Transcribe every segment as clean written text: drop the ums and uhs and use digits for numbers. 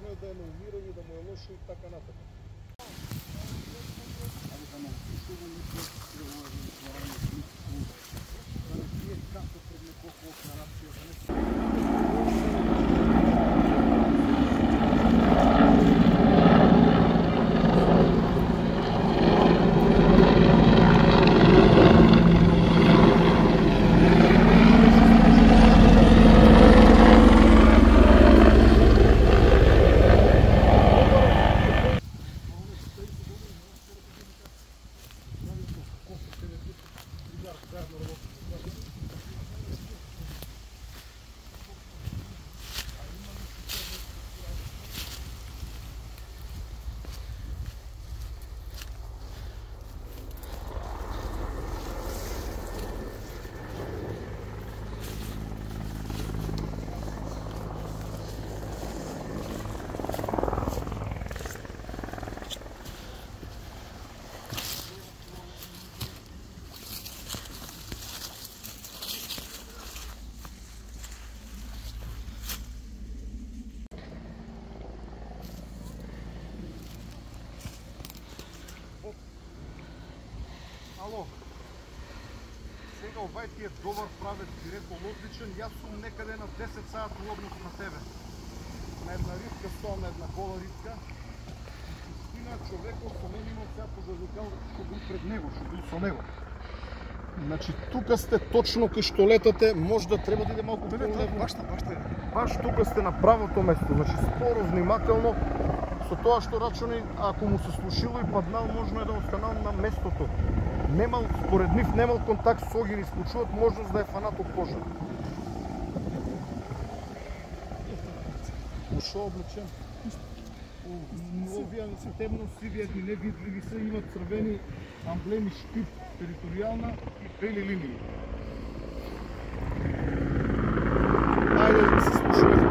Можно е да е на умирање, да му е лошо и така натака. Ало, сега овај ти е добар правец, ти рекол одличен, јас сум некаде на 10 саат у однос на тебе. На една рибка стоам, на една гола рибка. Истина, човекот со мен имам сега пожарникал, што бил пред него, што бил со него. Значи, тука сте точно кај што летате, може да треба да иде малку по-лево. Баш тука сте на правото место, значи споро, внимателно. Со тоа што рачуни, ако му се слушило и паднал, можно е да останал на местото. Немал, според нив, немал контакт с огин, исклучуват можност да е фанат од пожар. Ушо облечен. Овие темно-сивији, невидливи се, имат црвени амблеми ШКИП, територијална и бели линии. Ајде да се слушаме.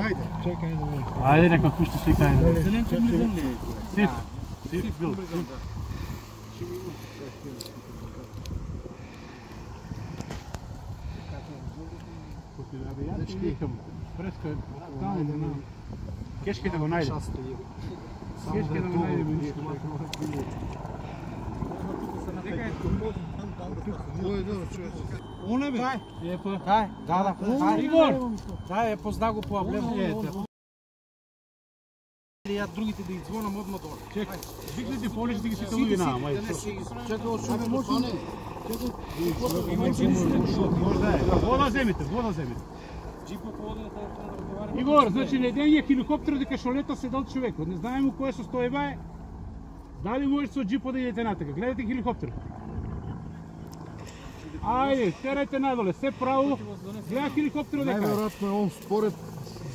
Ајде, чекај да видим. Ајде, нека пушти слика. Сив бил. Кешки да го најдем. Кешки да го најдем. Оне бе? Кај? Да. Игор! Да, е позна го по аблем. Ја другите да извонам одма долу. Чекай, викнете полиш да ги се луѓе на, мај. Чекай, очуме може. Вода земите. Игор, значи на еден е хеликоптер дека што лета седал човекот. Не знаеме у кое состојба е. Дали може со джипо да идете натака? Гледате хеликоптер. Ајде, терајте надоле, се право. Гледа хеликоптер дека. Најверојатно е он според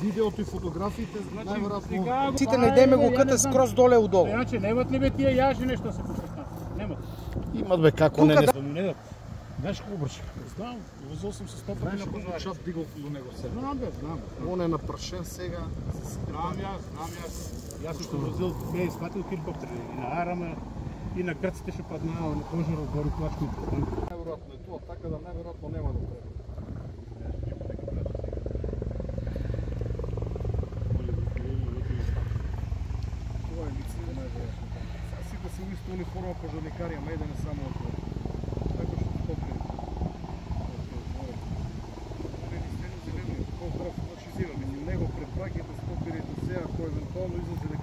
видеото и фотографиите, најверојатно. Сите најдеме го ката скроз доле удолу. Иначе немат ли бе тие јажи нешто се посетна? Немат. Имат бе како не. Да му не дадат. Знаеш колку брж? Знам, возил съм се 100 пати на пожар. Час дигал до него сега. Знам. Он е напрашен сега. Знам јас. Јас што возил, бе испатил хеликоптер и на Арама, и на грците што паднаа на пожарот гору Плачко. Најверојатно е тоа така. торпеда най-вероятно няма да трябва. Това е лице най-вероятно. Сега си да си уиста униформа пожарникари, ама и да не само отвор. Така ще стопи. По-здрав фашизира. Него препраките, стопирите се, ако евентуално излезе